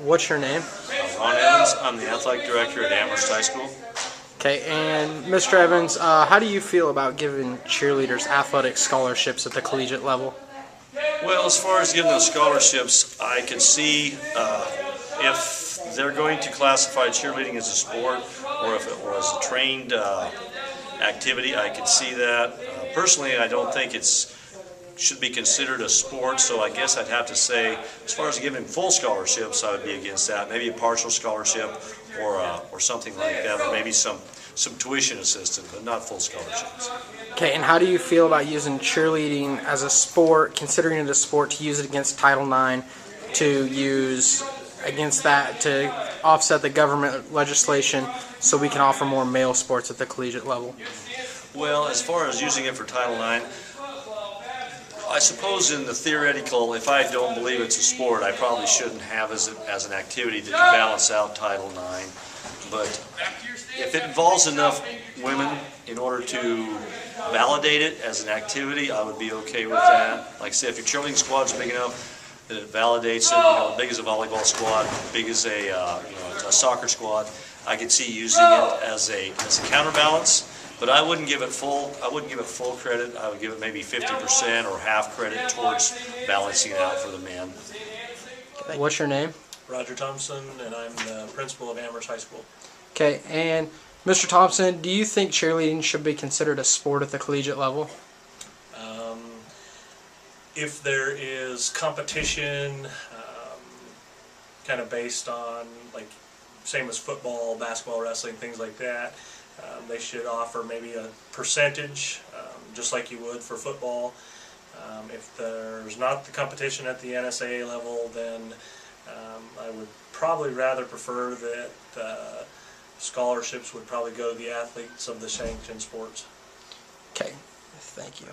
What's your name? Ron Evans. I'm the athletic director at Amherst High School. Okay, and Mr. Evans, how do you feel about giving cheerleaders athletic scholarships at the collegiate level? Well, as far as giving those scholarships, I could see if they're going to classify cheerleading as a sport or if it was a trained activity, I could see that. Personally, I don't think it's should be considered a sport, so I guess I'd have to say, as far as giving full scholarships, I would be against that. Maybe a partial scholarship or something like that, or maybe some tuition assistance, but not full scholarships. Okay, and how do you feel about using cheerleading as a sport, considering it a sport, to use it against Title IX, to use against that to offset the government legislation so we can offer more male sports at the collegiate level? Well, as far as using it for Title IX, I suppose in the theoretical, if I don't believe it's a sport, I probably shouldn't have as an activity that can balance out Title IX. But if it involves enough women in order to validate it as an activity, I would be okay with that. Like I said, if your cheerleading squad's big enough that it validates it, big as a volleyball squad, big as a soccer squad, I could see using it as a counterbalance. But I wouldn't give it full. I wouldn't give it full credit. I would give it maybe 50% or half credit towards balancing it out for the men. What's your name? Roger Thompson, and I'm the principal of Amherst High School. Okay, and Mr. Thompson, do you think cheerleading should be considered a sport at the collegiate level? If there is competition, kind of based on, like, same as football, basketball, wrestling, things like that, they should offer maybe a percentage, just like you would for football. If there's not the competition at the NSAA level, then I would probably rather prefer that scholarships would probably go to the athletes of the sanctioned sports. Okay, thank you.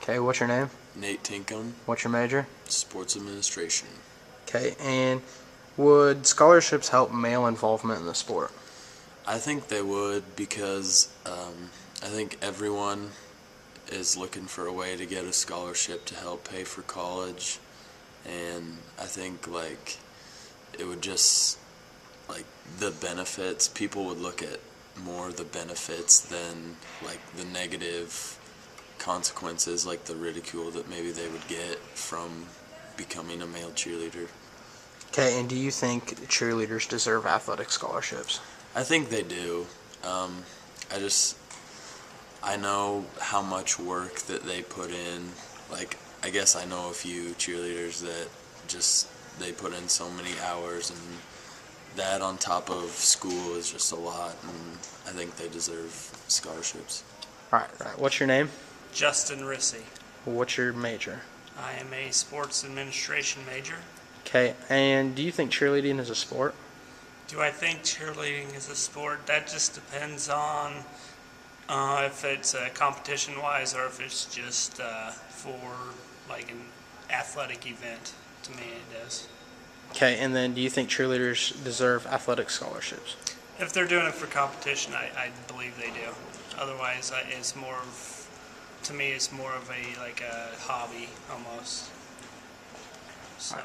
Okay, what's your name? Nate Tinkham. What's your major? Sports Administration. Okay, and would scholarships help male involvement in the sport? I think they would, because I think everyone is looking for a way to get a scholarship to help pay for college, and I think like it would just, like, the benefits, people would look at more the benefits than like the negative consequences, like the ridicule that maybe they would get from becoming a male cheerleader. Okay, and do you think cheerleaders deserve athletic scholarships? I think they do. I know how much work that they put in. Like, I guess I know a few cheerleaders that just, they put in so many hours, and that on top of school is just a lot, and I think they deserve scholarships. All right. What's your name? Justin Rissy. What's your major? I am a sports administration major. Okay, and do you think cheerleading is a sport? Do I think cheerleading is a sport? That just depends on if it's competition-wise or if it's just for like an athletic event. To me, it does. Okay, and then do you think cheerleaders deserve athletic scholarships? If they're doing it for competition, I believe they do. Otherwise, it's more of, to me, it's more of a hobby almost. So.